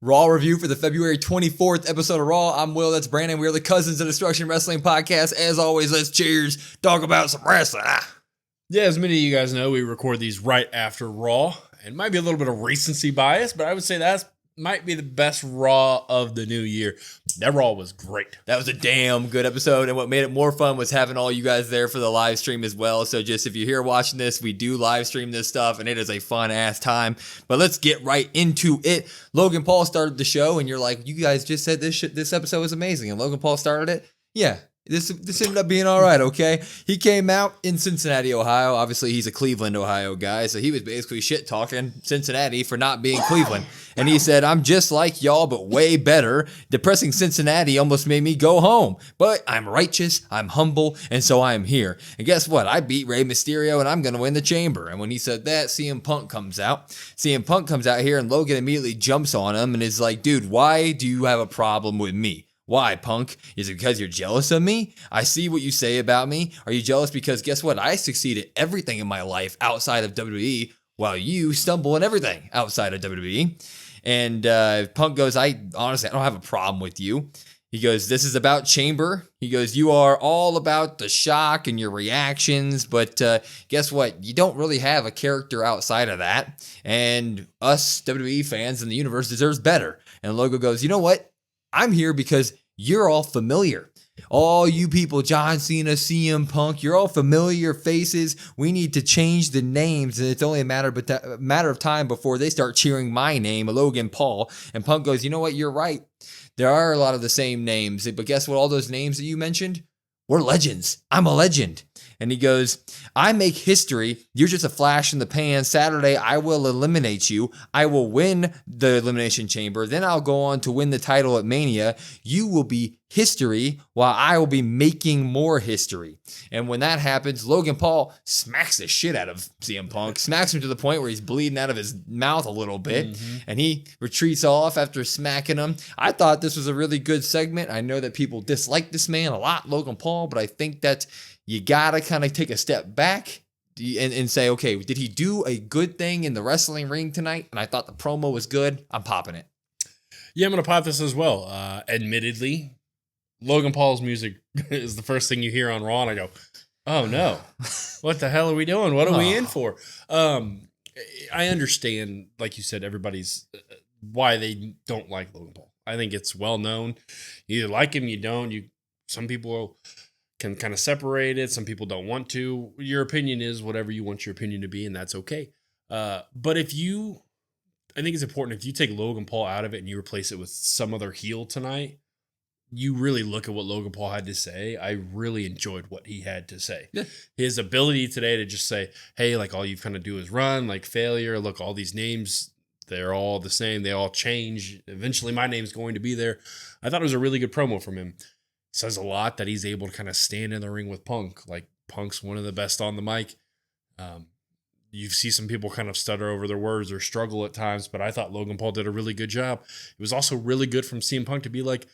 Raw review for the February 24th episode of Raw. I'm Will, that's Brandon. We are the Cousins of Destruction Wrestling Podcast. As always, let's cheers, talk about some wrestling. Yeah, as many of you guys know, we record these right after Raw. And might be a little bit of recency bias, but I would say that might be the best Raw of the new year. That Raw was great. That was a damn good episode, and what made it more fun was having all you guys there for the live stream as well. So just if you're here watching this, we do live stream this stuff, and it is a fun-ass time. But let's get right into it. Logan Paul started the show, and you're like, you guys just said this episode was amazing, and Logan Paul started it? Yeah. This ended up being all right, okay? He came out in Cincinnati, Ohio. Obviously, he's a Cleveland, Ohio guy, so he was basically shit-talking Cincinnati for not being Cleveland. And he said, I'm just like y'all, but way better. Depressing Cincinnati almost made me go home. But I'm righteous, I'm humble, and so I am here. And guess what? I beat Rey Mysterio, and I'm going to win the chamber. And when he said that, CM Punk comes out. CM Punk comes out here, and Logan immediately jumps on him and is like, dude, why do you have a problem with me? Why, Punk? Is it because you're jealous of me? I see what you say about me. Are you jealous because guess what? I succeed at everything in my life outside of WWE while you stumble in everything outside of WWE. And Punk goes, I don't have a problem with you. He goes, this is about Chamber. He goes, you are all about the shock and your reactions, but guess what? You don't really have a character outside of that. And us WWE fans in the universe deserves better. And Logan goes, you know what? I'm here because you're all familiar. All you people, John Cena, CM Punk, you're all familiar faces. We need to change the names, and it's only a matter of time before they start cheering my name, Logan Paul. And Punk goes, you know what? You're right. There are a lot of the same names, but guess what? All those names that you mentioned, we're legends. I'm a legend. And he goes, I make history. You're just a flash in the pan. Saturday, I will eliminate you. I will win the Elimination Chamber. Then I'll go on to win the title at Mania. You will be history while I will be making more history. And when that happens, Logan Paul smacks the shit out of CM Punk, smacks him to the point where he's bleeding out of his mouth a little bit, and he retreats off after smacking him. I thought this was a really good segment. I know that people dislike this man a lot, Logan Paul, but I think that you got to kind of take a step back and say, okay, did he do a good thing in the wrestling ring tonight? And I thought the promo was good. I'm popping it. Yeah, I'm going to pop this as well. Admittedly, Logan Paul's music is the first thing you hear on Raw, and I go, oh no, what the hell are we doing? What are we in for? I understand, like you said, everybody's why they don't like Logan Paul. I think it's well known. You either like him, you don't. Some people can kind of separate it. Some people don't want to. Your opinion is whatever you want your opinion to be, and that's okay. But I think it's important if you take Logan Paul out of it and you replace it with some other heel tonight, you really look at what Logan Paul had to say. I really enjoyed what he had to say. Yeah. His ability today to just say, hey, like all you kind of do is run, like failure. Look, all these names, they're all the same. They all change. Eventually my name's going to be there. I thought it was a really good promo from him. Says a lot that he's able to kind of stand in the ring with Punk. Like Punk's one of the best on the mic. You see some people kind of stutter over their words or struggle at times, but I thought Logan Paul did a really good job. It was also really good from CM Punk to be like,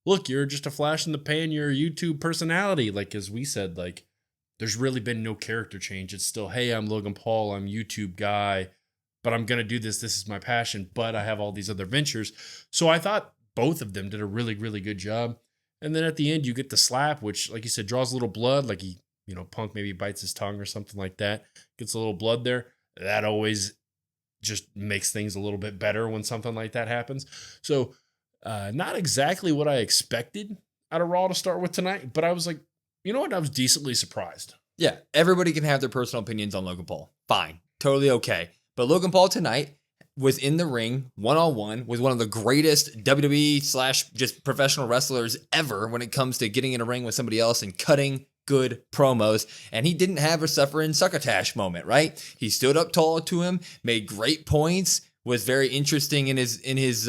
look, you're just a flash in the pan. You're a YouTube personality. Like, as we said, like, there's really been no character change. It's still, hey, I'm Logan Paul. I'm YouTube guy, but I'm going to do this. This is my passion, but I have all these other ventures. So I thought both of them did a really, really good job. And then at the end, you get the slap, which, like you said, draws a little blood. Like Punk maybe bites his tongue or something like that. Gets a little blood there. That always just makes things a little bit better when something like that happens. So not exactly what I expected out of Raw to start with tonight, but I was like, you know what? I was decently surprised. Yeah, everybody can have their personal opinions on Logan Paul. Fine. Totally okay. But Logan Paul tonight was in the ring one-on-one with one of the greatest WWE / just professional wrestlers ever when it comes to getting in a ring with somebody else and cutting good promos. And he didn't have a suffering succotash moment, right? He stood up tall to him, made great points, was very interesting in his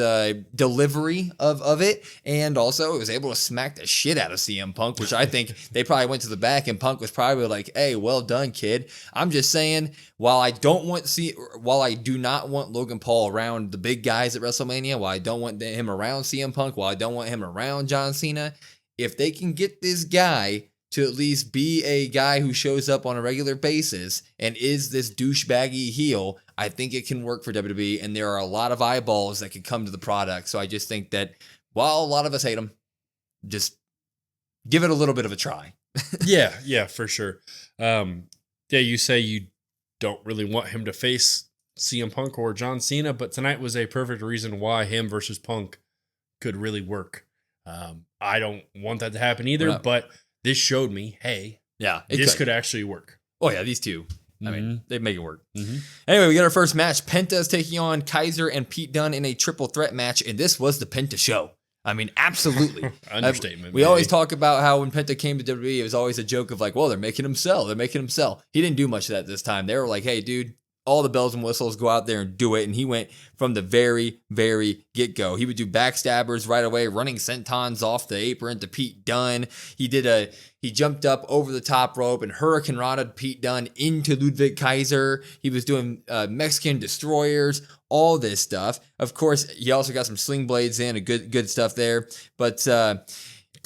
delivery of it, and also was able to smack the shit out of CM Punk, which I think they probably went to the back, and Punk was probably like, "Hey, well done, kid." I'm just saying, while I do not want Logan Paul around the big guys at WrestleMania, while I don't want him around CM Punk, while I don't want him around John Cena, if they can get this guy to at least be a guy who shows up on a regular basis and is this douchebaggy heel, I think it can work for WWE, and there are a lot of eyeballs that can come to the product. So I just think that while a lot of us hate him, just give it a little bit of a try. Yeah, for sure. You say you don't really want him to face CM Punk or John Cena, but tonight was a perfect reason why him versus Punk could really work. I don't want that to happen either, but this showed me, hey, this could actually work. Oh, yeah, these two. I mean, they make it work. Anyway, we got our first match. Penta is taking on Kaiser and Pete Dunne in a triple threat match, and this was the Penta show. I mean, absolutely. Understatement. We always talk about how when Penta came to WWE, it was always a joke of like, well, they're making him sell. He didn't do much of that this time. They were like, hey, dude, all the bells and whistles, go out there and do it. And he went from the very, very get-go. He would do backstabbers right away, running sentons off the apron to Pete Dunne. He jumped up over the top rope and hurricane rotted Pete Dunne into Ludwig Kaiser. He was doing Mexican destroyers, all this stuff. Of course, he also got some sling blades in, good stuff there. But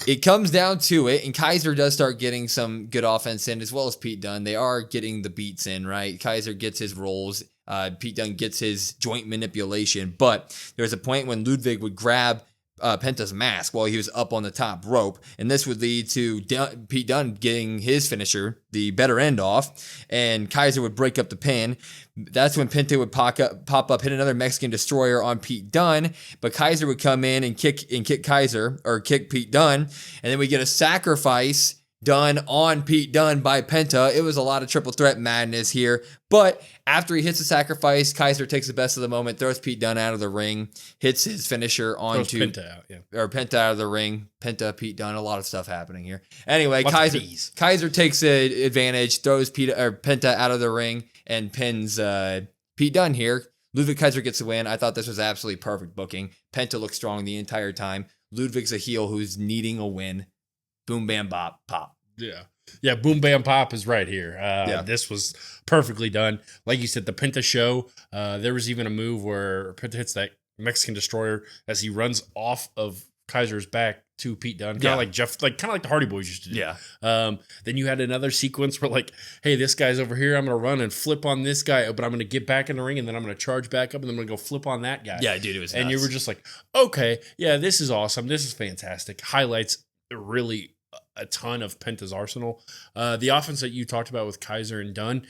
it comes down to it, and Kaiser does start getting some good offense in, as well as Pete Dunne. They are getting the beats in, right? Kaiser gets his rolls. Pete Dunne gets his joint manipulation. But there's a point when Ludwig would grab Penta's mask while he was up on the top rope, and this would lead to Pete Dunne getting his finisher, the better end off, and Kaiser would break up the pin. That's when Penta would pop up, hit another Mexican destroyer on Pete Dunne, but Kaiser would come in and kick Pete Dunne, and then we get a sacrifice done on Pete Dunne by Penta. It was a lot of triple threat madness here, but after he hits the sacrifice, Kaiser takes the best of the moment, throws Pete Dunne out of the ring, hits his finisher onto Penta out, or Penta out of the ring. Penta, Pete Dunne, a lot of stuff happening here. Anyway, Kaiser takes advantage, throws Penta out of the ring, and pins Pete Dunne here. Ludwig Kaiser gets the win. I thought this was absolutely perfect booking. Penta looks strong the entire time. Ludwig's a heel who's needing a win. Boom, bam, bop, pop. Yeah, boom, bam, pop is right here. This was perfectly done. Like you said, the Penta show, there was even a move where Penta hits that Mexican destroyer as he runs off of Kaiser's back to Pete Dunne, kind of like the Hardy Boys used to do. Yeah. Then you had another sequence where like, hey, this guy's over here. I'm going to run and flip on this guy, but I'm going to get back in the ring, and then I'm going to charge back up, and then I'm going to go flip on that guy. Yeah, dude, it was nuts. And you were just like, okay, yeah, this is awesome. This is fantastic. Highlights really a ton of Penta's arsenal. The offense that you talked about with Kaiser and Dunn,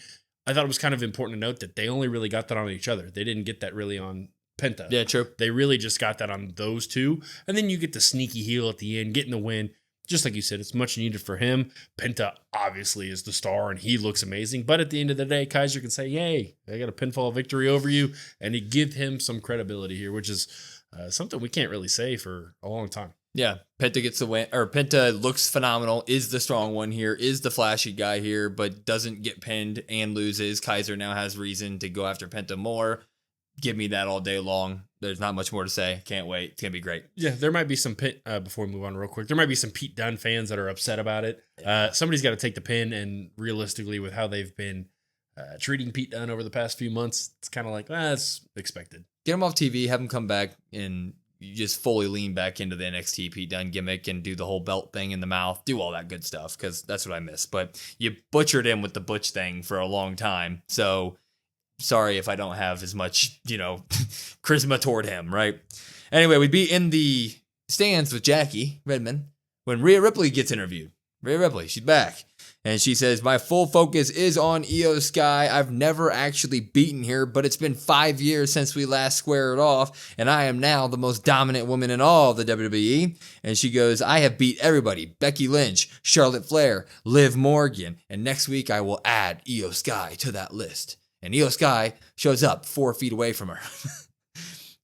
I thought it was kind of important to note that they only really got that on each other. They didn't get that really on Penta. Yeah, true. They really just got that on those two. And then you get the sneaky heel at the end, getting the win. Just like you said, it's much needed for him. Penta obviously is the star, and he looks amazing. But at the end of the day, Kaiser can say, yay, I got a pinfall victory over you. And he give him some credibility here, which is something we can't really say for a long time. Yeah, Penta gets the win, or Penta looks phenomenal, is the strong one here, is the flashy guy here, but doesn't get pinned and loses. Kaiser now has reason to go after Penta more. Give me that all day long. There's not much more to say. Can't wait. It's going to be great. Yeah, there might be some before we move on real quick, there might be some Pete Dunne fans that are upset about it. Somebody's got to take the pin, and realistically, with how they've been treating Pete Dunne over the past few months, it's kind of like, that's expected. Get him off TV, have him come back, and you just fully lean back into the NXT Pete Dunne gimmick and do the whole belt thing in the mouth, do all that good stuff, because that's what I miss. But you butchered him with the Butch thing for a long time, so sorry if I don't have as much, charisma toward him, right? Anyway, we'd be in the stands with Jackie Redmond when Rhea Ripley gets interviewed. Rhea Ripley, she's back. And she says, my full focus is on Io Sky. I've never actually beaten her, but it's been 5 years since we last squared off, and I am now the most dominant woman in all the WWE. And she goes, I have beat everybody. Becky Lynch, Charlotte Flair, Liv Morgan, and next week I will add Io Sky to that list. And Io Sky shows up 4 feet away from her.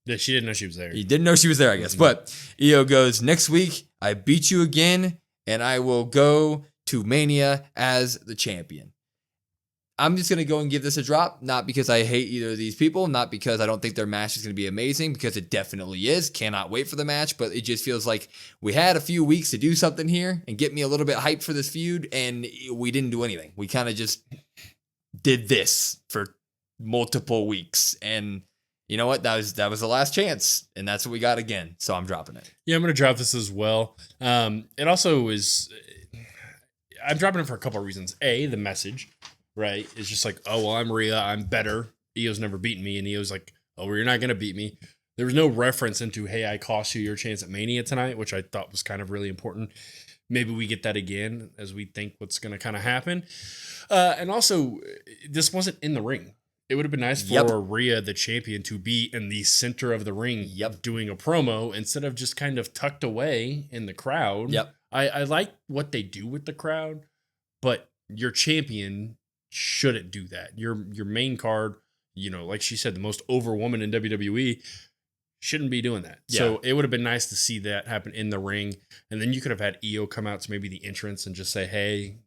Yeah, she didn't know she was there. You didn't know she was there, I guess. But Io goes, next week I beat you again, and I will go to Mania as the champion. I'm just going to go and give this a drop, not because I hate either of these people, not because I don't think their match is going to be amazing, because it definitely is. Cannot wait for the match, but it just feels like we had a few weeks to do something here and get me a little bit hyped for this feud, and we didn't do anything. We kind of just did this for multiple weeks, and you know what? That was the last chance, and that's what we got again, so I'm dropping it. Yeah, I'm going to drop this as well. It also is... I'm dropping it for a couple of reasons. A, the message, right? It's just like, oh, well, I'm Rhea. I'm better. Io's never beaten me. And Io's like, oh, well, you're not going to beat me. There was no reference into, hey, I cost you your chance at Mania tonight, which I thought was kind of really important. Maybe we get that again as we think what's going to kind of happen. And also, this wasn't in the ring. It would have been nice for Rhea, the champion, to be in the center of the ring doing a promo instead of just kind of tucked away in the crowd. I like what they do with the crowd, but your champion shouldn't do that. Your main card, like she said, the most over woman in WWE, shouldn't be doing that. So it would have been nice to see that happen in the ring. And then you could have had Io come out to maybe the entrance and just say, hey,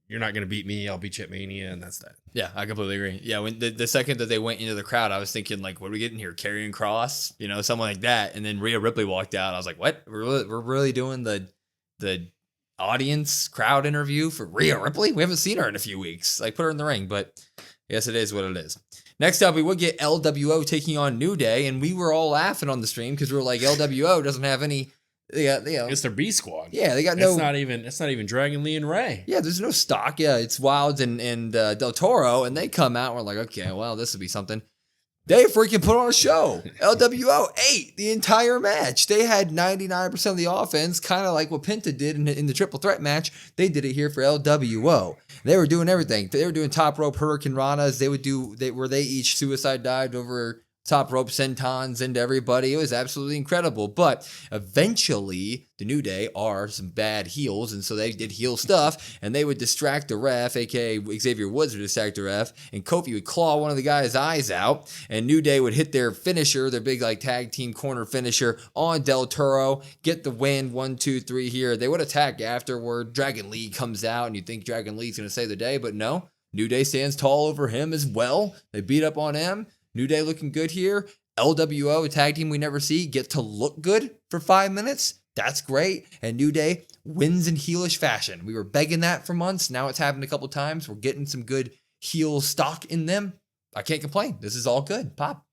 you're not going to beat me. I'll beat you at Mania. And that's that. Yeah, I completely agree. Yeah, when the second that they went into the crowd, I was thinking, like, what are we getting here? Karrion Kross? Something like that. And then Rhea Ripley walked out. I was like, what? We're really doing the audience crowd interview for Rhea Ripley? We haven't seen her in a few weeks. Like, put her in the ring. But I guess it is what it is. Next up, we would get LWO taking on New Day, and we were all laughing on the stream because we were like, LWO doesn't have any. It's their B squad. Yeah, they got no. It's not even Dragon Lee and Ray. Yeah, there's no stock. Yeah, it's Wilds and Del Toro, and they come out. And we're like, okay, well, this will be something. They freaking put on a show. LWO ate the entire match. They had 99% of the offense, kind of like what Penta did in the triple threat match. They did it here for LWO. They were doing everything. They were doing top rope Hurricane Ranas. They each suicide dived over top rope sentons into everybody. It was absolutely incredible. But eventually, the New Day are some bad heels, and so they did heel stuff, and they would distract the ref, a.k.a. Xavier Woods would distract the ref, and Kofi would claw one of the guy's eyes out, and New Day would hit their finisher, their big tag team corner finisher, on Del Toro, get the win, 1, 2, 3 here. They would attack afterward. Dragon Lee comes out, and you think Dragon Lee's going to save the day, but no. New Day stands tall over him as well. They beat up on him. New Day looking good here. LWO, a tag team we never see, get to look good for 5 minutes. That's great. And New Day wins in heelish fashion. We were begging that for months. Now it's happened a couple times. We're getting some good heel stock in them. I can't complain. This is all good. Pop.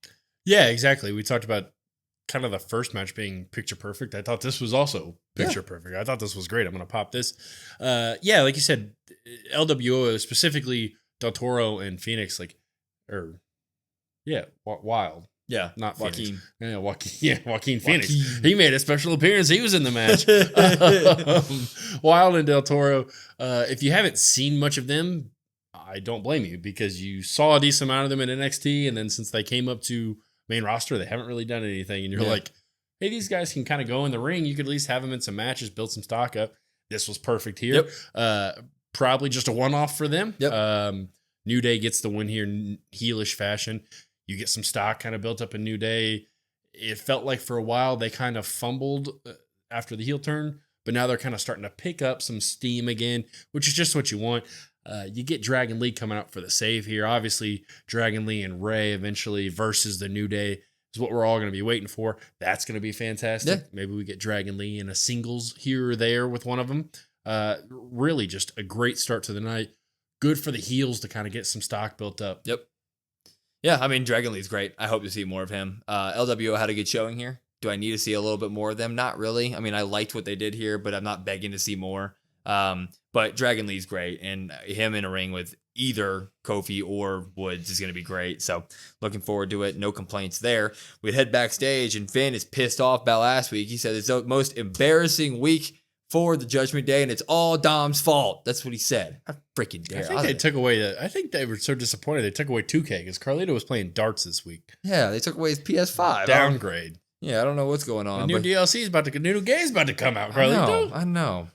Yeah, exactly. We talked about kind of the first match being picture perfect. I thought this was also picture perfect. I thought this was great. I'm going to pop this. Like you said, LWO, specifically Del Toro and Phoenix, Wild. Yeah, not Joaquin. Phoenix. Joaquin Phoenix. He made a special appearance. He was in the match. Wild and Del Toro. If you haven't seen much of them, I don't blame you because you saw a decent amount of them in NXT, and then since they came up to main roster, they haven't really done anything. And you're like, hey, these guys can kind of go in the ring. You could at least have them in some matches, build some stock up. This was perfect here. Probably just a one-off for them. New Day gets the win here in heelish fashion. You get some stock kind of built up in New Day. It felt like for a while they kind of fumbled after the heel turn, but now they're kind of starting to pick up some steam again, which is just what you want. You get Dragon Lee coming out for the save here. Obviously, Dragon Lee and Ray eventually versus the New Day is what we're all going to be waiting for. That's going to be fantastic. Yeah. Maybe we get Dragon Lee in a singles here or there with one of them. Really just a great start to the night. Good for the heels to kind of get some stock built up. Yep. Yeah, I mean, Dragon Lee's great. I hope to see more of him. LWO had a good showing here. Do I need to see a little bit more of them? Not really. I mean, I liked what they did here, but I'm not begging to see more. But Dragon Lee's great, and him in a ring with either Kofi or Woods is going to be great. So looking forward to it. No complaints there. We'd head backstage, and Finn is pissed off about last week. He said it's the most embarrassing week for the Judgment Day, and it's all Dom's fault. That's what he said. I freaking dare. I think they were so disappointed they took away 2K because Carlito was playing darts this week. Yeah, they took away his PS5. Downgrade. Yeah, I don't know what's going on. The new DLC is about to, new game's about to come out, Carlito. I know.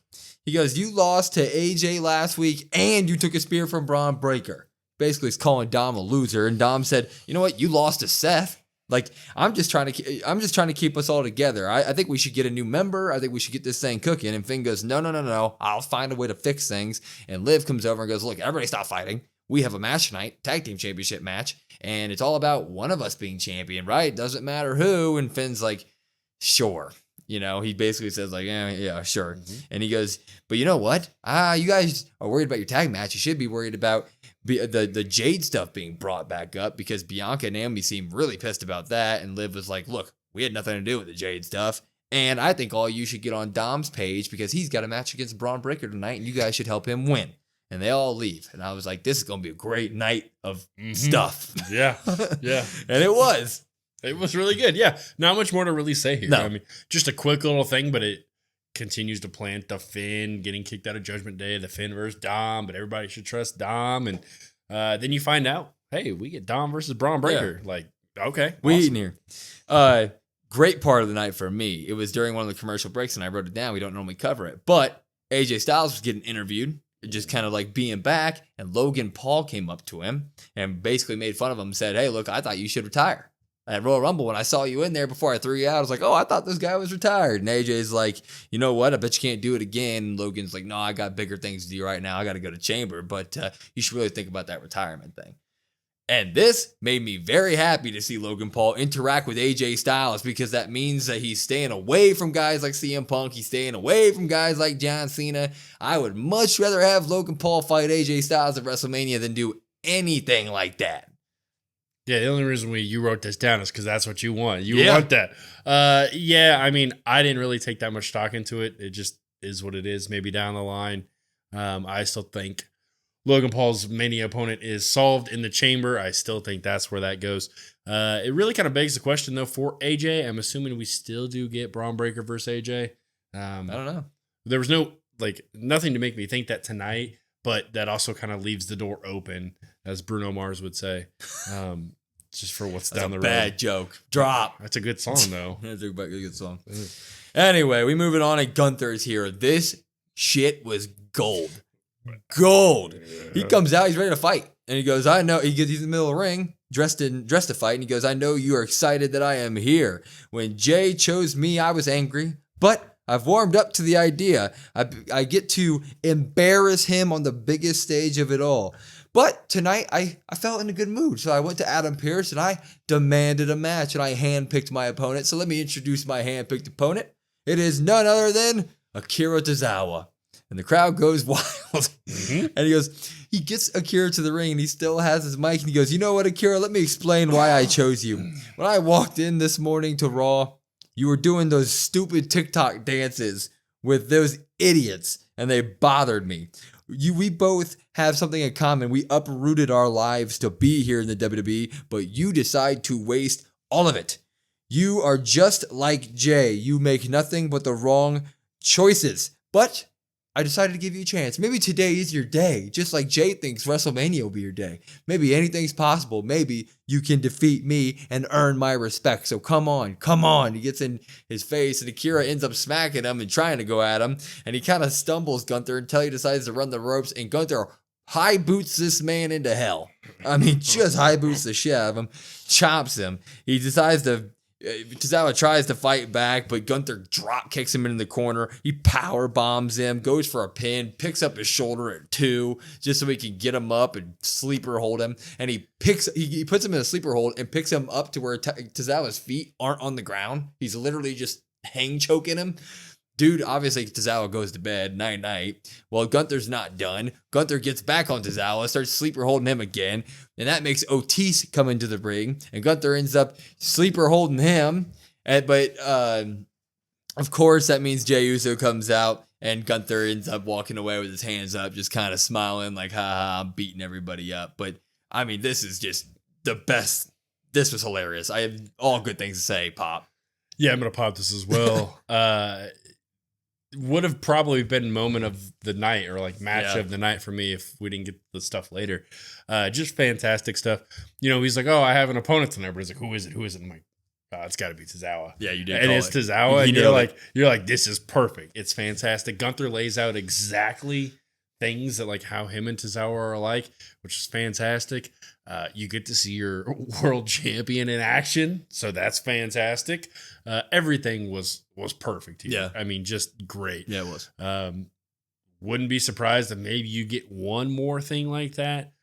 He goes, you lost to AJ last week, and you took a spear from Braun Breaker. Basically, he's calling Dom a loser, and Dom said, you know what? You lost to Seth. Like, I'm just trying to keep us all together. I think we should get a new member. I think we should get this thing cooking. And Finn goes, no. I'll find a way to fix things. And Liv comes over and goes, look, everybody stop fighting. We have a match tonight, tag team championship match. And it's all about one of us being champion, right? Doesn't matter who. And Finn's like, sure. You know, he basically says like, yeah, sure. Mm-hmm. And he goes, but you know what? You guys are worried about your tag match. You should be worried about the Jade stuff being brought back up because Bianca and Naomi seemed really pissed about that. And Liv was like, look, we had nothing to do with the Jade stuff. And I think all you should get on Dom's page because he's got a match against Braun Breaker tonight, and you guys should help him win. And they all leave. And I was like, this is going to be a great night of stuff. Yeah. Yeah. And it was. It was really good. Yeah. Not much more to really say here. No. I mean, just a quick little thing, but it continues to plant the Finn getting kicked out of Judgment Day, the Finn versus Dom, but everybody should trust Dom. And then you find out, hey, we get Dom versus Braun Breaker. Yeah. Like, okay. We eating here. Great part of the night for me. It was during one of the commercial breaks, and I wrote it down. We don't normally cover it. But AJ Styles was getting interviewed, just kind of like being back, and Logan Paul came up to him and basically made fun of him and said, hey, look, I thought you should retire. At Royal Rumble, when I saw you in there before I threw you out, I was like, oh, I thought this guy was retired. And AJ's like, you know what? I bet you can't do it again. And Logan's like, no, I got bigger things to do right now. I got to go to Chamber. But you should really think about that retirement thing. And this made me very happy to see Logan Paul interact with AJ Styles because that means that he's staying away from guys like CM Punk. He's staying away from guys like John Cena. I would much rather have Logan Paul fight AJ Styles at WrestleMania than do anything like that. Yeah, the only reason you wrote this down is because that's what you want. You want that. I mean, I didn't really take that much stock into it. It just is what it is. Maybe down the line, I still think Logan Paul's Mania opponent is solved in the Chamber. I still think that's where that goes. It really kind of begs the question, though, for AJ. I'm assuming we still do get Braun Breaker versus AJ. I don't know. There was nothing to make me think that tonight, but that also kind of leaves the door open, as Bruno Mars would say. Just for what's down the road. Bad joke. Drop. That's a good song, though. That's a good song. Anyway, we moving on, and Gunther's here. This shit was gold. Gold. He comes out, he's ready to fight. And he goes, I know. He's in the middle of the ring, dressed to fight. And he goes, I know you are excited that I am here. When Jay chose me, I was angry. But I've warmed up to the idea. I get to embarrass him on the biggest stage of it all. But tonight, I felt in a good mood. So I went to Adam Pearce and I demanded a match. And I handpicked my opponent. So let me introduce my handpicked opponent. It is none other than Akira Tazawa. And the crowd goes wild. Mm-hmm. And he gets Akira to the ring and he still has his mic. And he goes, you know what, Akira? Let me explain why I chose you. When I walked in this morning to Raw, you were doing those stupid TikTok dances with those idiots. And they bothered me. We both have something in common. We uprooted our lives to be here in the WWE, but you decide to waste all of it. You are just like Jay. You make nothing but the wrong choices. But I decided to give you a chance. Maybe today is your day. Just like Jay thinks WrestleMania will be your day. Maybe anything's possible. Maybe you can defeat me and earn my respect. So come on. He gets in his face and Akira ends up smacking him and trying to go at him. And he kind of stumbles Gunther until he decides to run the ropes. And Gunther high boots this man into hell. I mean, just high boots the shit out of him. Chops him. He decides to... Tazawa tries to fight back, but Gunther drop kicks him in the corner. He power bombs him, goes for a pin, picks up his shoulder at 2 just so he can get him up and sleeper hold him. And he puts him in a sleeper hold and picks him up to where Tazawa's feet aren't on the ground. He's literally just hang choking him. Dude, obviously Tazawa goes to bed, night. Well, Gunther's not done. Gunther gets back on Tazawa, starts sleeper holding him again, and that makes Otis come into the ring, and Gunther ends up sleeper holding him. But of course, that means Jey Uso comes out, and Gunther ends up walking away with his hands up, just kind of smiling like, ha, I'm beating everybody up. But I mean, this is just the best. This was hilarious. I have all good things to say, Pop. Yeah, I'm gonna pop this as well. Would have probably been moment of the night or like match of the night for me if we didn't get the stuff later. Just fantastic stuff. You know, he's like, oh, I have an opponent tonight. But he's like, who is it? I'm like, oh, it's got to be Tazawa. Yeah, you did. And it's Tazawa. And you're like, this is perfect. It's fantastic. Gunther lays out exactly things that like how him and Tazawa are alike, which is fantastic. You get to see your world champion in action, so that's fantastic. Everything was perfect here. Yeah. I mean, just great. Yeah, it was. Wouldn't be surprised that maybe you get one more thing like that,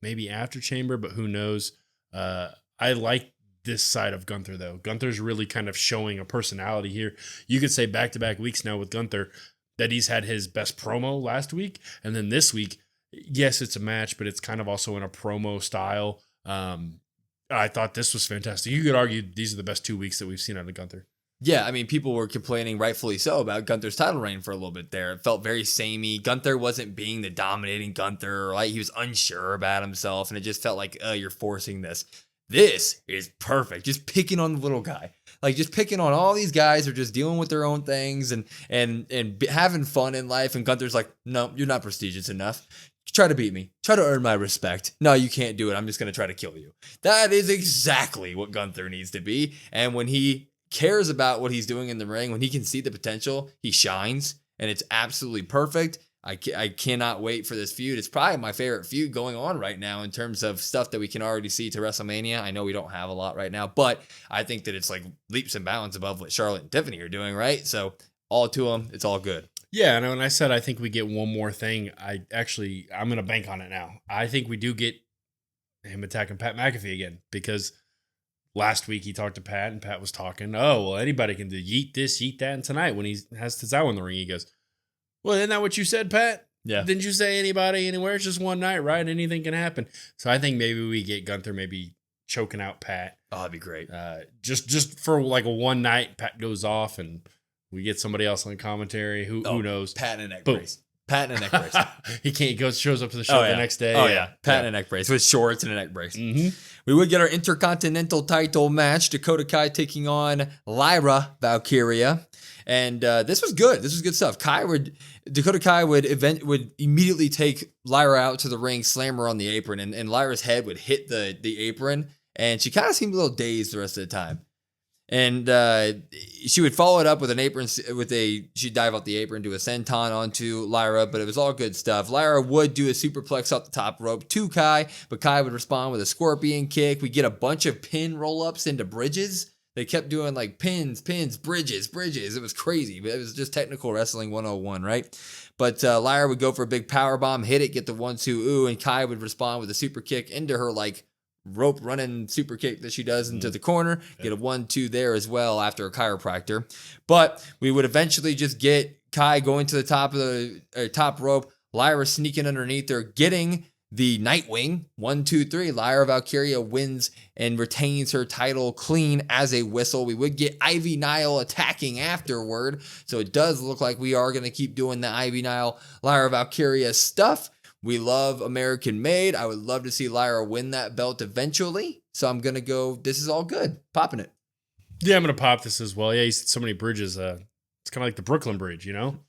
maybe after Chamber, but who knows? I like this side of Gunther, though. Gunther's really kind of showing a personality here. You could say back-to-back weeks now with Gunther that he's had his best promo last week, and then this week, yes, it's a match, but it's kind of also in a promo style. I thought this was fantastic. You could argue these are the best 2 weeks that we've seen out of Gunther. Yeah, I mean, people were complaining, rightfully so, about Gunther's title reign for a little bit there. It felt very samey. Gunther wasn't being the dominating Gunther, right? He was unsure about himself, and it just felt like, you're forcing this. This is perfect. Just picking on the little guy. Like, just picking on all these guys who are just dealing with their own things and having fun in life. And Gunther's like, no, you're not prestigious enough. Try to beat me. Try to earn my respect. No, you can't do it. I'm just going to try to kill you. That is exactly what Gunther needs to be. And when he cares about what he's doing in the ring, when he can see the potential, he shines, and it's absolutely perfect. I cannot wait for this feud. It's probably my favorite feud going on right now in terms of stuff that we can already see to WrestleMania. I know we don't have a lot right now, but I think that it's like leaps and bounds above what Charlotte and Tiffany are doing, right? So all to them, it's all good. Yeah, and when I said I think we get one more thing, I'm going to bank on it now. I think we do get him attacking Pat McAfee again, because last week he talked to Pat, and Pat was talking, oh, well, anybody can do yeet this, yeet that, and tonight when he has Tazawa in the ring, he goes, well, isn't that what you said, Pat? Yeah. Didn't you say anybody, anywhere? It's just one night, right? Anything can happen. So I think maybe we get Gunther maybe choking out Pat. Oh, that'd be great. Just for like a one night, Pat goes off, and we get somebody else on the commentary. Who knows? Pat in a neck brace. Pat in a neck brace. He shows up to the show the next day. Oh, yeah. Pat in a neck brace with shorts and a neck brace. Mm-hmm. We would get our Intercontinental title match. Dakota Kai taking on Lyra Valkyria. And this was good. This was good stuff. Dakota Kai would immediately take Lyra out to the ring, slam her on the apron, and Lyra's head would hit the apron, and she kind of seemed a little dazed the rest of the time. And she would follow it up with an apron, she'd dive off the apron, do a senton onto Lyra, but it was all good stuff. Lyra would do a superplex off the top rope to Kai, but Kai would respond with a scorpion kick. We get a bunch of pin roll-ups into bridges. They kept doing like pins, bridges. It was crazy, but it was just technical wrestling 101, right? But Lyra would go for a big power bomb, hit it, get the 1-2 ooh, and Kai would respond with a super kick into her like rope running super kick that she does into the corner, get a 1-2 there as well after a chiropractor. But we would eventually just get Kai going to the top of the top rope, Lyra sneaking underneath her, getting the Nightwing, 1, 2, 3. Lyra Valkyria wins and retains her title clean as a whistle. We would get Ivy Nile attacking afterward. So it does look like we are going to keep doing the Ivy Nile, Lyra Valkyria stuff. We love American made. I would love to see Lyra win that belt eventually. So I'm going to go, this is all good. Popping it. Yeah, I'm going to pop this as well. Yeah, you said so many bridges. It's kind of like the Brooklyn Bridge, you know?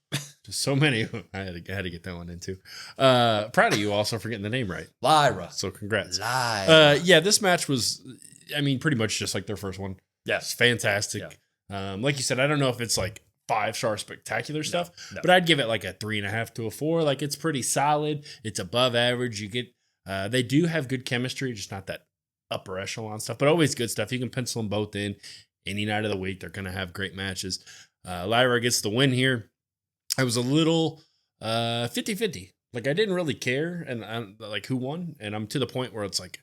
Just so many. I had to get that one in too. Proud of you also for getting the name right. Lyra. So congrats. Lyra. Yeah, this match was, I mean, pretty much just like their first one. Yeah. It's fantastic. Yeah. Like you said, I don't know if it's like 5-star spectacular stuff, no. but I'd give it like a 3.5 to a 4. Like it's pretty solid. It's above average. You get, they do have good chemistry, just not that upper echelon stuff, but always good stuff. You can pencil them both in any night of the week. They're going to have great matches. Lyra gets the win here. I was a little 50-50. Like I didn't really care and I'm like who won. And I'm to the point where it's like,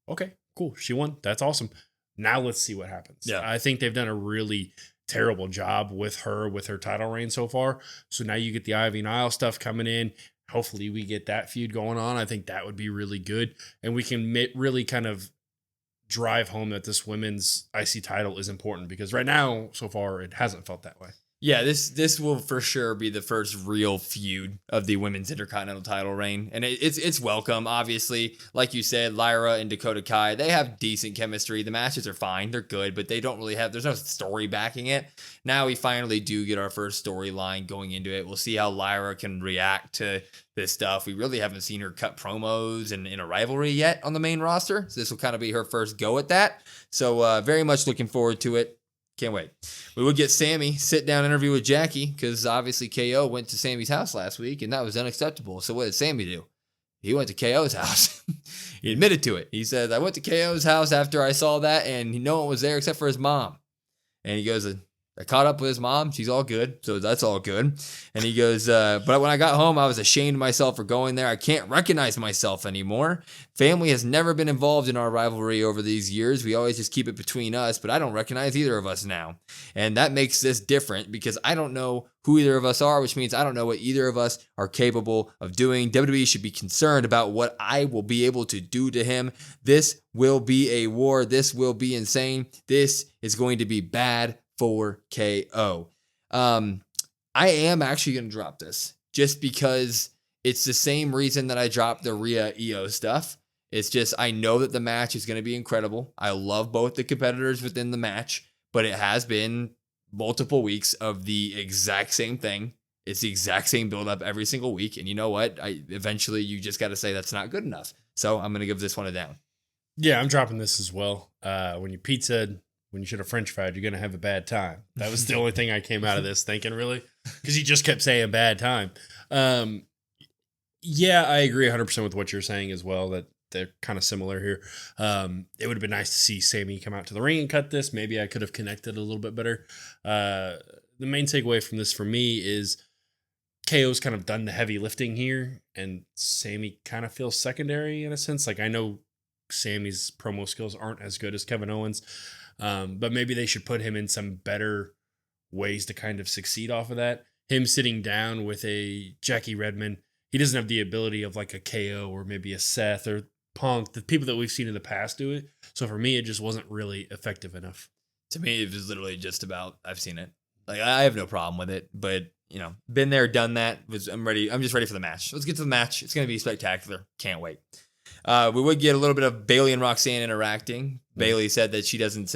okay, cool. She won. That's awesome. Now let's see what happens. Yeah. I think they've done a really terrible job with her title reign so far. So now you get the Ivy Nile stuff coming in. Hopefully we get that feud going on. I think that would be really good. And we can really kind of drive home that this women's IC title is important because right now, so far, it hasn't felt that way. Yeah, this will for sure be the first real feud of the women's Intercontinental title reign. And it's welcome, obviously. Like you said, Lyra and Dakota Kai, they have decent chemistry. The matches are fine. They're good, but they don't really have, there's no story backing it. Now we finally do get our first storyline going into it. We'll see how Lyra can react to this stuff. We really haven't seen her cut promos and in a rivalry yet on the main roster. So this will kind of be her first go at that. So very much looking forward to it. Can't wait. We would get Sami sit-down interview with Jackie because obviously KO went to Sami's house last week and that was unacceptable. So what did Sami do? He went to KO's house. He admitted to it. He said, I went to KO's house after I saw that and no one was there except for his mom. And he goes, I caught up with his mom. She's all good. So that's all good. And he goes, but when I got home, I was ashamed of myself for going there. I can't recognize myself anymore. Family has never been involved in our rivalry over these years. We always just keep it between us, but I don't recognize either of us now. And that makes this different because I don't know who either of us are, which means I don't know what either of us are capable of doing. WWE should be concerned about what I will be able to do to him. This will be a war. This will be insane. This is going to be bad for KO. I am actually going to drop this just because it's the same reason that I dropped the Rhea EO stuff. It's just, I know that the match is going to be incredible. I love both the competitors within the match, but it has been multiple weeks of the exact same thing. It's the exact same build-up every single week. And you know what? Eventually, you just got to say that's not good enough. So I'm going to give this one a down. Yeah, I'm dropping this as well. When you pizzaed, when you should have French fried, you're going to have a bad time. That was the only thing I came out of this thinking, really, because you just kept saying bad time. Yeah, I agree 100% with what you're saying as well, that they're kind of similar here. It would have been nice to see Sami come out to the ring and cut this. Maybe I could have connected a little bit better. The main takeaway from this for me is KO's kind of done the heavy lifting here, and Sami kind of feels secondary in a sense. Like, I know Sami's promo skills aren't as good as Kevin Owens, but maybe they should put him in some better ways to kind of succeed off of that. Him sitting down with a Jackie Redmond, he doesn't have the ability of like a KO or maybe a Seth or Punk, the people that we've seen in the past do it. So for me, it just wasn't really effective enough. To me, it was literally just about, I've seen it. Like, I have no problem with it, but, you know, been there, done that. I'm ready. I'm just ready for the match. Let's get to the match. It's going to be spectacular. Can't wait. We would get a little bit of Bayley and Roxanne interacting. Mm-hmm. Bayley said that she doesn't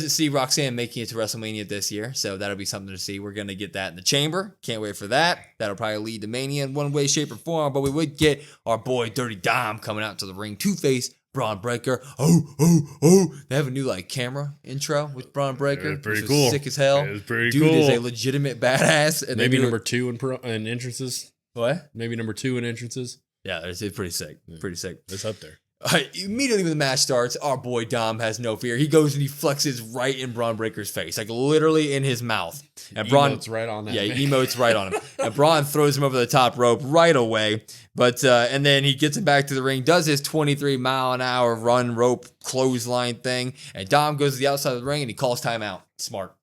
see Roxanne making it to WrestleMania this year, so that'll be something to see. We're going to get that in the chamber. Can't wait for that. That'll probably lead to Mania in one way, shape, or form, but we would get our boy Dirty Dom coming out to the ring to face Braun Breaker. Oh. They have a new like camera intro with Braun Breaker. Pretty cool. Sick as hell. It was pretty Dude cool. Is a legitimate badass. And maybe number 2 in entrances. What? Maybe number 2 in entrances. Yeah, it's pretty sick. Yeah. Pretty sick. It's up there. Immediately when the match starts, our boy Dom has no fear. He goes and he flexes right in Braun Breaker's face, like literally in his mouth. And Braun emotes right on that. Yeah, he emotes right on him. And Braun throws him over the top rope right away. But and then he gets him back to the ring, does his 23-mile-an-hour run rope clothesline thing, and Dom goes to the outside of the ring and he calls timeout. Smart.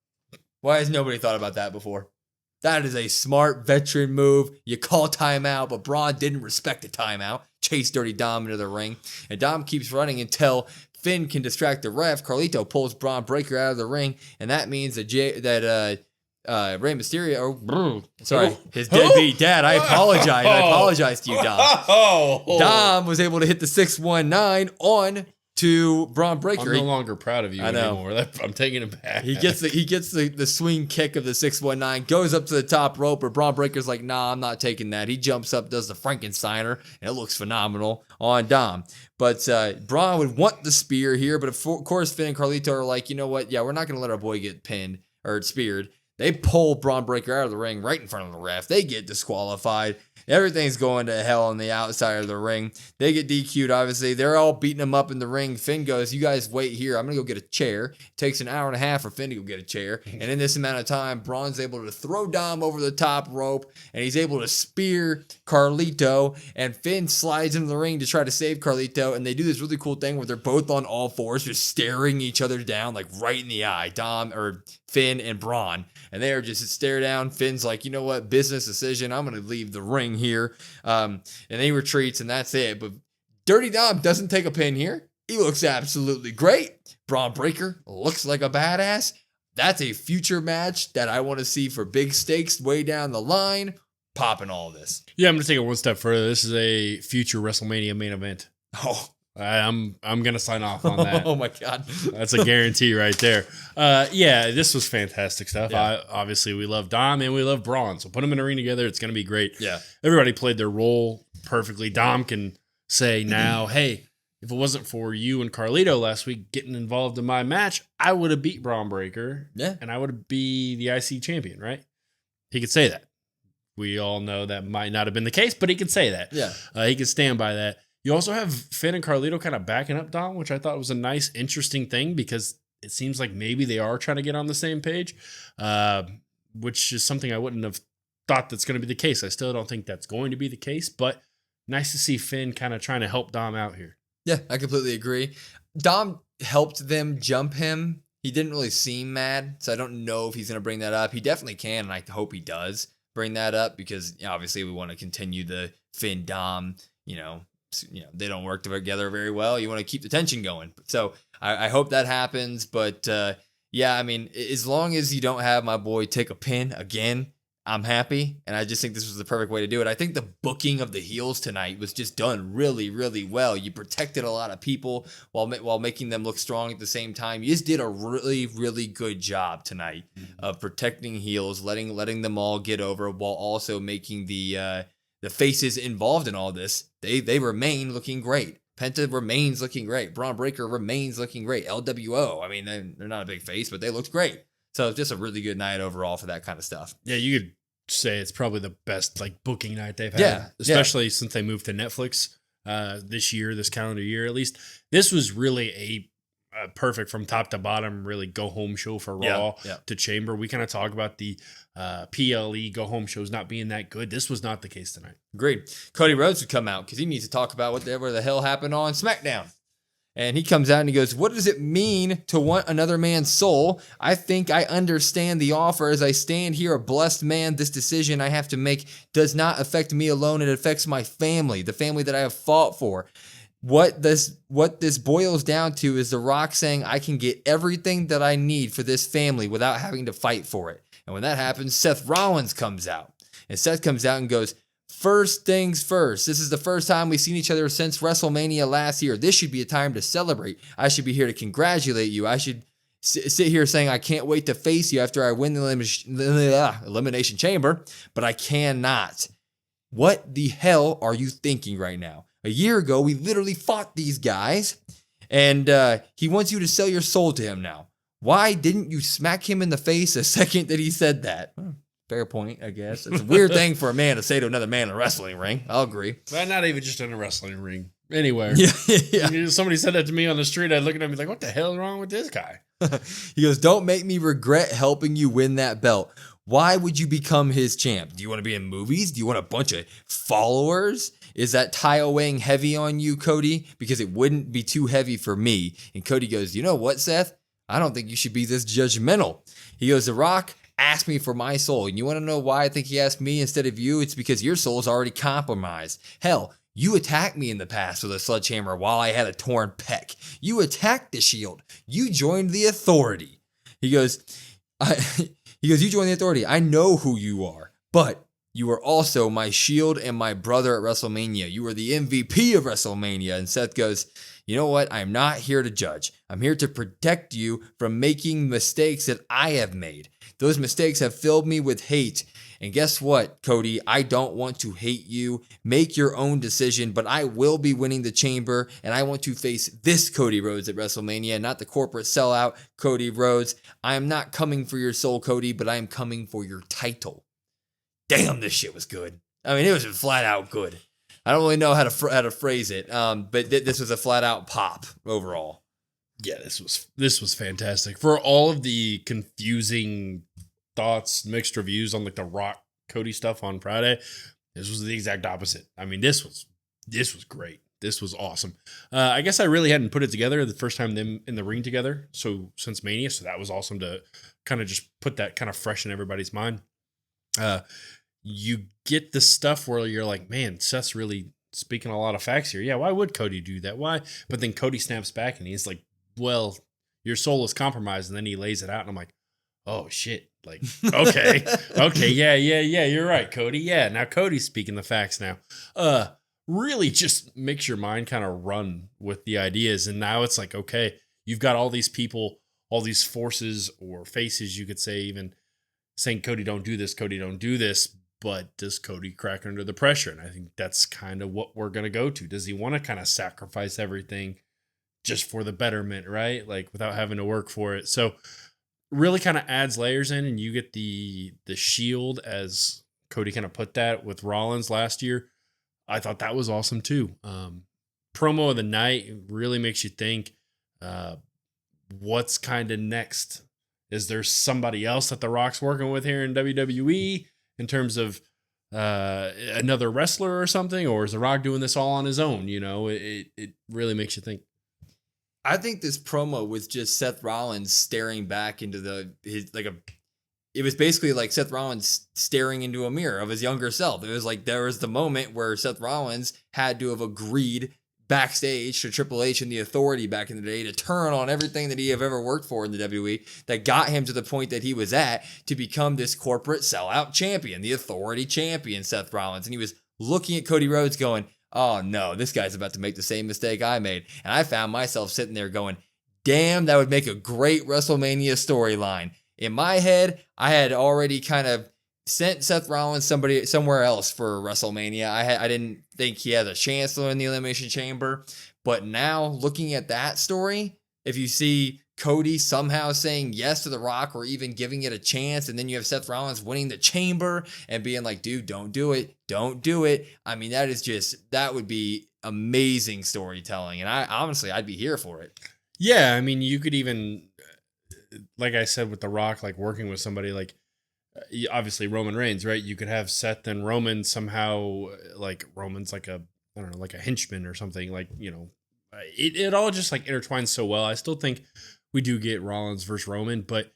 Why has nobody thought about that before? That is a smart veteran move. You call timeout, but Braun didn't respect the timeout. Chase Dirty Dom into the ring. And Dom keeps running until Finn can distract the ref. Carlito pulls Braun Breaker out of the ring. And that means that Rey Mysterio, his deadbeat dad. I apologize. I apologize to you, Dom. Dom was able to hit the 619 on to Braun Breaker. I'm no longer proud of you anymore. I'm taking it back. He gets the swing kick of the 619, goes up to the top rope, but Braun Breaker's like, nah, I'm not taking that. He jumps up, does the Frankensteiner, and it looks phenomenal on Dom. But Braun would want the spear here, but of course Finn and Carlito are like, you know what? Yeah, we're not going to let our boy get pinned or speared. They pull Braun Breaker out of the ring right in front of the ref. They get disqualified. Everything's going to hell on the outside of the ring. They get DQ'd, obviously. They're all beating him up in the ring. Finn goes, you guys wait here. I'm going to go get a chair. It takes an hour and a half for Finn to go get a chair. And in this amount of time, Braun's able to throw Dom over the top rope, and he's able to spear Carlito, and Finn slides into the ring to try to save Carlito, and they do this really cool thing where they're both on all fours, just staring each other down, like right in the eye, Finn and Braun. And they are just stare down. Finn's like, you know what? Business decision. I'm going to leave the ring here. And he retreats, and that's it. But Dirty Dom doesn't take a pin here. He looks absolutely great. Braun Breaker looks like a badass. That's a future match that I want to see for big stakes way down the line. Popping all this. Yeah, I'm going to take it one step further. This is a future WrestleMania main event. Oh, I'm gonna sign off on that. Oh my god, that's a guarantee right there. Yeah, this was fantastic stuff. Yeah. Obviously, we love Dom and we love Braun, so put them in a ring together. It's gonna be great. Yeah, everybody played their role perfectly. Dom can say now, hey, if it wasn't for you and Carlito last week getting involved in my match, I would have beat Braun Breaker. Yeah, and I would be the IC champion. Right? He could say that. We all know that might not have been the case, but he could say that. Yeah, he could stand by that. You also have Finn and Carlito kind of backing up Dom, which I thought was a nice, interesting thing because it seems like maybe they are trying to get on the same page, which is something I wouldn't have thought that's going to be the case. I still don't think that's going to be the case, but nice to see Finn kind of trying to help Dom out here. Yeah, I completely agree. Dom helped them jump him. He didn't really seem mad, so I don't know if he's going to bring that up. He definitely can, and I hope he does bring that up because obviously we want to continue the Finn-Dom, they don't work together very well. You want to keep the tension going. So I hope that happens. But Yeah, I mean, as long as you don't have my boy take a pin again, I'm happy. And I just think this was the perfect way to do it. I think the booking of the heels tonight was just done really, really well. You protected a lot of people while making them look strong at the same time. You just did a really, really good job tonight of protecting heels, letting them all get over while also making the faces involved in all this. They remain looking great. Penta remains looking great. Braun Breaker remains looking great. LWO, I mean, they're not a big face, but they looked great. So it's just a really good night overall for that kind of stuff. Yeah, you could say it's probably the best booking night they've had. Yeah, especially since they moved to Netflix this calendar year at least. This was really a perfect from top to bottom, really go home show for Raw to Chamber. We kind of talk about the PLE go home shows not being that good. This was not the case tonight. Agreed. Cody Rhodes would come out because he needs to talk about whatever the hell happened on SmackDown. And he comes out and he goes, what does it mean to want another man's soul? I think I understand the offer as I stand here a blessed man. This decision I have to make does not affect me alone. It affects my family, the family that I have fought for. What this boils down to is The Rock saying I can get everything that I need for this family without having to fight for it. And when that happens, Seth Rollins comes out. And Seth comes out and goes, first things first. This is the first time we've seen each other since WrestleMania last year. This should be a time to celebrate. I should be here to congratulate you. I should sit here saying I can't wait to face you after I win the Elimination Chamber, but I cannot. What the hell are you thinking right now? A year ago, we literally fought these guys, and he wants you to sell your soul to him now. Why didn't you smack him in the face the second that he said that? Fair point, I guess. It's a weird thing for a man to say to another man in a wrestling ring. I'll agree. But not even just in a wrestling ring. Anywhere. Yeah. Somebody said that to me on the street. I'd look at him and be like, what the hell is wrong with this guy? He goes, don't make me regret helping you win that belt. Why would you become his champ? Do you want to be in movies? Do you want a bunch of followers? Is that tile weighing heavy on you, Cody? Because it wouldn't be too heavy for me. And Cody goes, you know what, Seth? I don't think you should be this judgmental. He goes, The Rock asked me for my soul. And you want to know why I think he asked me instead of you? It's because your soul is already compromised. Hell, you attacked me in the past with a sledgehammer while I had a torn pec. You attacked the Shield. You joined the Authority. He goes, you joined the Authority. I know who you are, but you are also my Shield and my brother at WrestleMania. You are the MVP of WrestleMania. And Seth goes, you know what? I'm not here to judge. I'm here to protect you from making mistakes that I have made. Those mistakes have filled me with hate. And guess what, Cody? I don't want to hate you. Make your own decision, but I will be winning the Chamber, and I want to face this Cody Rhodes at WrestleMania, not the corporate sellout Cody Rhodes. I am not coming for your soul, Cody, but I am coming for your title. Damn, this shit was good. I mean, it was flat out good. I don't really know how to phrase it, but this was a flat out pop overall. Yeah, this was fantastic. For all of the confusing thoughts, mixed reviews on like the Rock Cody stuff on Friday, this was the exact opposite. I mean, this was great. This was awesome. I guess I really hadn't put it together the first time them in the ring together. So since Mania, so that was awesome to kind of just put that kind of fresh in everybody's mind. You get the stuff where you're like, man, Seth's really speaking a lot of facts here. Yeah, why would Cody do that? Why? But then Cody snaps back and he's like, well, your soul is compromised. And then he lays it out. And I'm like, oh, shit. Like, okay. Okay. Yeah. You're right, Cody. Yeah. Now Cody's speaking the facts now. Really just makes your mind kind of run with the ideas. And now it's like, okay, you've got all these people, all these forces or faces, you could say, even saying, Cody, don't do this. Cody, don't do this. But does Cody crack under the pressure? And I think that's kind of what we're going to go to. Does he want to kind of sacrifice everything just for the betterment, right? Like without having to work for it. So really kind of adds layers in, and you get the Shield, as Cody kind of put that with Rollins last year. I thought that was awesome too. Promo of the night really makes you think, what's kind of next? Is there somebody else that The Rock's working with here in WWE in terms of another wrestler or something? Or is The Rock doing this all on his own? You know, it really makes you think. I think this promo was just Seth Rollins staring back into it was basically like Seth Rollins staring into a mirror of his younger self. It was like there was the moment where Seth Rollins had to have agreed backstage to Triple H and the Authority back in the day to turn on everything that he have ever worked for in the WWE that got him to the point that he was at to become this corporate sellout champion, the Authority champion, Seth Rollins. And he was looking at Cody Rhodes going, oh no, this guy's about to make the same mistake I made. And I found myself sitting there going, damn, that would make a great WrestleMania storyline. In my head, I had already kind of sent Seth Rollins somewhere else for WrestleMania. I didn't think he had a chance to win the Elimination Chamber. But now, looking at that story, if you see Cody somehow saying yes to The Rock or even giving it a chance, and then you have Seth Rollins winning the Chamber and being like, dude, don't do it. Don't do it. I mean, that would be amazing storytelling. And I'd be here for it. Yeah, I mean, you could even, like I said, with The Rock, like working with somebody like, obviously Roman Reigns, right? You could have Seth and Roman somehow, like Roman's like a, I don't know, like a henchman or something, like, you know, it all just like intertwines so well. I still think we do get Rollins versus Roman, but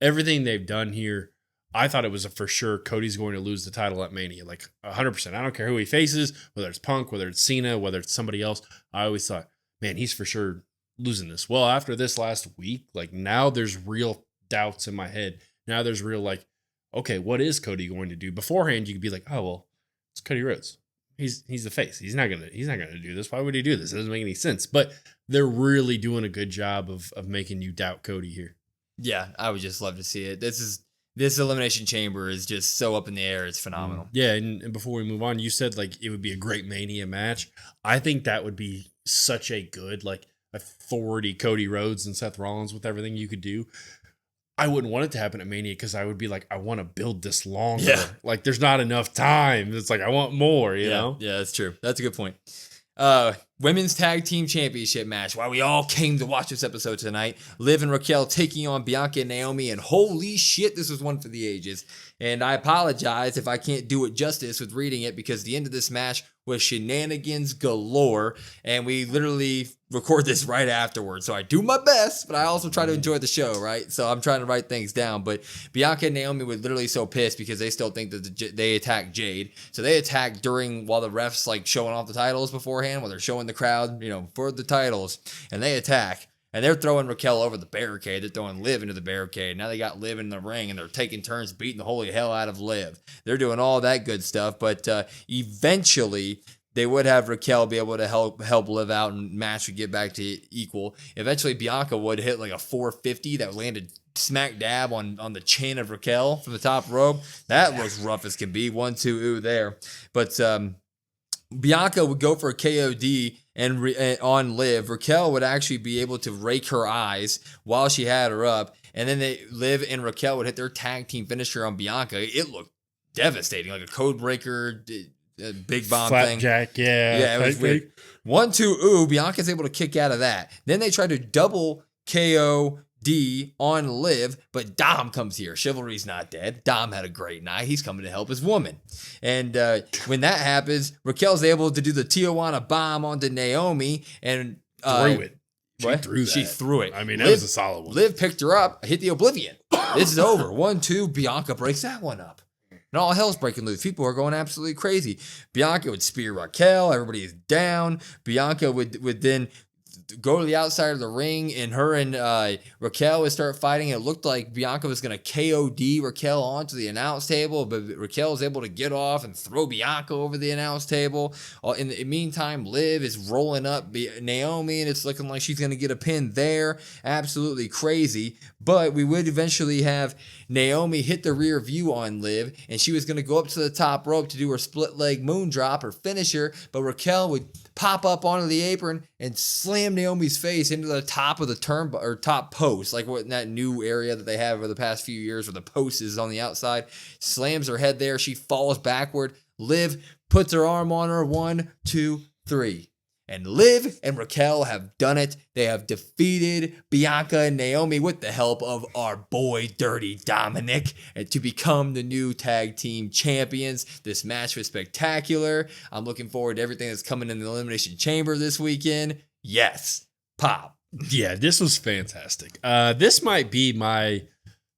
everything they've done here, I thought it was a for sure Cody's going to lose the title at Mania, like 100%. I don't care who he faces, whether it's Punk, whether it's Cena, whether it's somebody else. I always thought, man, he's for sure losing this. Well, after this last week, like now there's real doubts in my head. Now there's real like, okay, what is Cody going to do? Beforehand, you could be like, oh well, it's Cody Rhodes. He's the face. He's not gonna do this. Why would he do this? It doesn't make any sense. But they're really doing a good job of making you doubt Cody here. Yeah, I would just love to see it. This Elimination Chamber is just so up in the air. It's phenomenal. Yeah, and before we move on, you said like it would be a great Mania match. I think that would be such a good like Authority Cody Rhodes and Seth Rollins with everything you could do. I wouldn't want it to happen at Mania because I would be like, I want to build this longer. Yeah. Like, there's not enough time. It's like, I want more, you know? Yeah, that's true. That's a good point. Women's Tag Team Championship match. Why we all came to watch this episode tonight. Liv and Raquel taking on Bianca and Naomi. And holy shit, this was one for the ages. And I apologize if I can't do it justice with reading it because the end of this match was shenanigans galore. And we literally record this right afterwards. So I do my best, but I also try to enjoy the show, right? So I'm trying to write things down. But Bianca and Naomi were literally so pissed because they still think that they attacked Jade. So they attacked while the refs like showing off the titles beforehand, while they're showing the crowd, you know, for the titles. And they attack. And they're throwing Raquel over the barricade. They're throwing Liv into the barricade. Now they got Liv in the ring, and they're taking turns beating the holy hell out of Liv. They're doing all that good stuff. But eventually, they would have Raquel be able to help Liv out, and match would get back to equal. Eventually, Bianca would hit like a 450 that landed smack dab on the chin of Raquel from the top rope. That was rough as can be. 1-2 ooh there. But Bianca would go for a KOD and on Liv. Raquel would actually be able to rake her eyes while she had her up. And then Liv and Raquel would hit their tag team finisher on Bianca. It looked devastating, like a code breaker, big bomb thing. Flapjack, yeah. Yeah, it was weird. 1-2 ooh, Bianca's able to kick out of that. Then they try to double KO on Liv, but Dom comes here. Chivalry's not dead. Dom had a great night. He's coming to help his woman. And when that happens, Raquel's able to do the Tijuana bomb onto Naomi and threw it. She threw it. I mean, that was a solid one. Liv picked her up, hit the Oblivion. This is over. 1-2. Bianca breaks that one up. And all hell's breaking loose. People are going absolutely crazy. Bianca would spear Raquel. Everybody is down. Bianca would then go to the outside of the ring, and her and Raquel would start fighting. It looked like Bianca was going to KOD Raquel onto the announce table, but Raquel was able to get off and throw Bianca over the announce table. In the meantime, Liv is rolling up Naomi, and it's looking like she's going to get a pin there. Absolutely crazy. But we would eventually have Naomi hit the rear view on Liv, and she was going to go up to the top rope to do her split leg moon drop, her finisher, but Raquel would pop up onto the apron and slam Naomi's face into the top of the top post, like what in that new area that they have over the past few years where the post is on the outside. Slams her head there. She falls backward. Liv puts her arm on her. 1, 2, 3. And Liv and Raquel have done it. They have defeated Bianca and Naomi with the help of our boy Dirty Dominik to become the new tag team champions. This match was spectacular. I'm looking forward to everything that's coming in the Elimination Chamber this weekend. Yes, pop. Yeah, this was fantastic. This might be my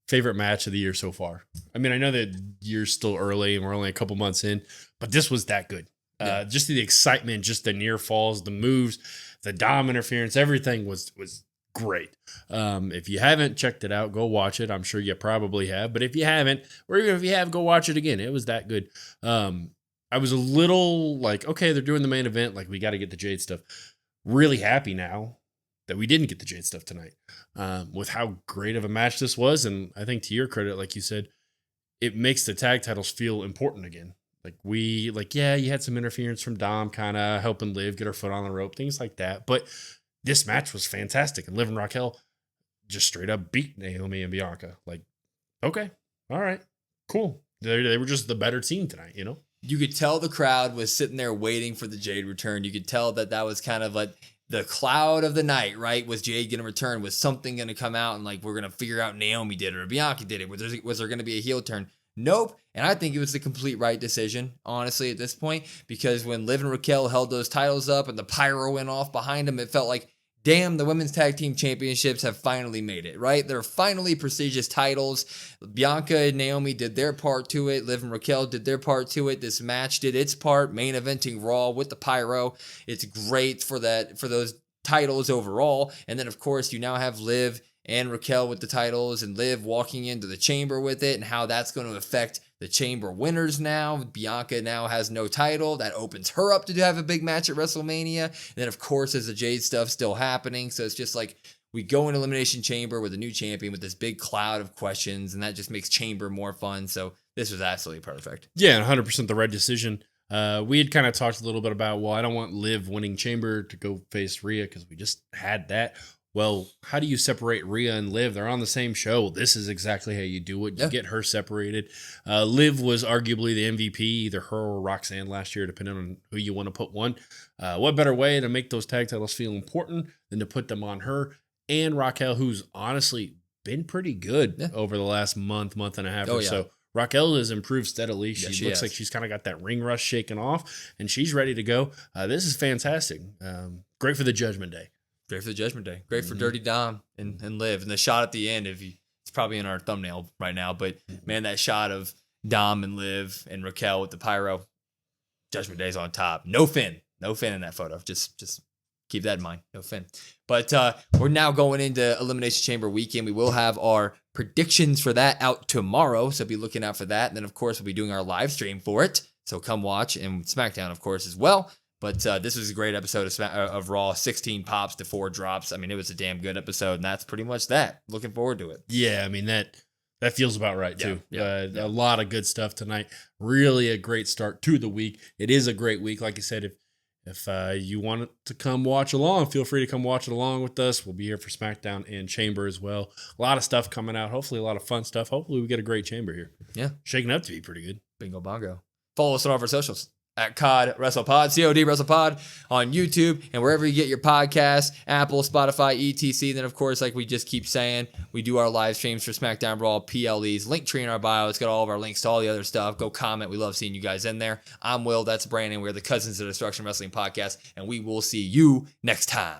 favorite match of the year so far. I mean, I know that year's still early and we're only a couple months in, but this was that good. Just the excitement, just the near falls, the moves, the Dom interference, everything was great. If you haven't checked it out, go watch it. I'm sure you probably have, but if you haven't, or even if you have, go watch it again. It was that good. I was a little like, okay, they're doing the main event. Like, we got to get the Jade stuff. Really happy now that we didn't get the Jade stuff tonight, with how great of a match this was. And I think, to your credit, like you said, it makes the tag titles feel important again. Yeah, you had some interference from Dom kind of helping Liv get her foot on the rope, things like that. But this match was fantastic. And Liv and Raquel just straight up beat Naomi and Bianca. Like, okay, all right, cool. They were just the better team tonight, you know? You could tell the crowd was sitting there waiting for the Jade return. You could tell that was kind of like the cloud of the night, right? Was Jade going to return? Was something going to come out and like, we're going to figure out Naomi did it or Bianca did it? Was there going to be a heel turn? Nope. And I think it was the complete right decision, honestly, at this point, because when Liv and Raquel held those titles up and the pyro went off behind them, it felt like, damn, the women's tag team championships have finally made it, right? They're finally prestigious titles. Bianca and Naomi did their part to it. Liv and Raquel did their part to it. This match did its part, main eventing Raw with the pyro. It's great for those titles overall. And then, of course, you now have Liv and Raquel with the titles, and Liv walking into the chamber with it, and how that's going to affect the chamber winners now. Bianca now has no title. That opens her up to have a big match at WrestleMania. And then, of course, there's the Jade stuff still happening. So it's just like we go in Elimination Chamber with a new champion with this big cloud of questions, and that just makes Chamber more fun. So this was absolutely perfect. Yeah, 100% the right decision. We had kind of talked a little bit about, well, I don't want Liv winning Chamber to go face Rhea because we just had that. Well, how do you separate Rhea and Liv? They're on the same show. This is exactly how you do it. You get her separated. Liv was arguably the MVP, either her or Roxanne last year, depending on who you want to put one. What better way to make those tag titles feel important than to put them on her and Raquel, who's honestly been pretty good over the last month and a half or so. Raquel has improved steadily. She looks like she's kind of got that ring rust shaken off, and she's ready to go. This is fantastic. Great for the Judgment Day. Great for the Judgment Day. Great for Dirty Dom and Liv. And the shot at the end, it's probably in our thumbnail right now, but man, that shot of Dom and Liv and Raquel with the pyro, Judgment Day's on top. No Finn in that photo. Just keep that in mind. No Finn. But we're now going into Elimination Chamber weekend. We will have our predictions for that out tomorrow, so be looking out for that. And then, of course, we'll be doing our live stream for it. So come watch, and SmackDown, of course, as well. But this was a great episode of Raw, 16 pops to 4 drops. I mean, it was a damn good episode, and that's pretty much that. Looking forward to it. Yeah, I mean, that feels about right, too. A lot of good stuff tonight. Really a great start to the week. It is a great week. Like I said, if you want to come watch along, feel free to come watch it along with us. We'll be here for SmackDown and Chamber as well. A lot of stuff coming out. Hopefully a lot of fun stuff. Hopefully we get a great Chamber here. Yeah. Shaking up to be pretty good. Bingo bongo. Follow us on all of our socials. At COD WrestlePod, COD WrestlePod on YouTube and wherever you get your podcasts, Apple, Spotify, etc. Then, of course, like we just keep saying, we do our live streams for SmackDown Raw, PLEs, Linktree in our bio. It's got all of our links to all the other stuff. Go comment. We love seeing you guys in there. I'm Will. That's Brandon. We're the Cousins of Destruction Wrestling Podcast, and we will see you next time.